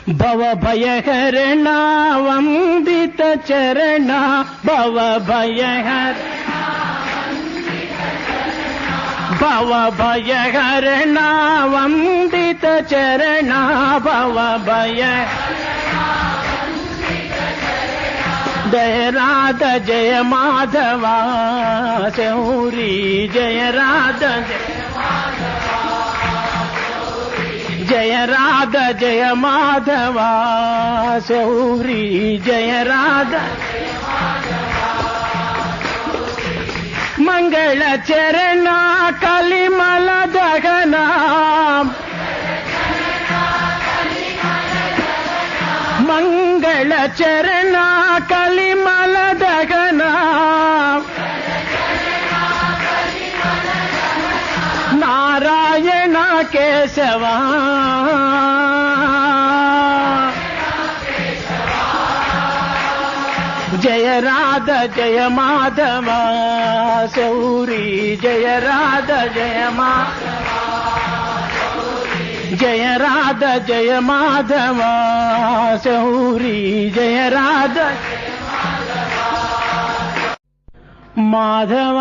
భవ భయహరణ వందిత చరణ భవ భయహరణ వందిత చరణ భవ భయ జయ రాధ జయ మాధవ శౌరీ జయ రాధ జయ రాధ జయ మాధవ శౌరీ జయ రాధ మంగళ చరణ కలిమల దగన మంగళ చరణ కలిమల దగన నారాయణ కేశవ జయ రాధ జయ మాధవ శౌరీ జయ రాధ జయ జయ రాధ జయ మాధవ శౌరీ జయ రాధ మాధవ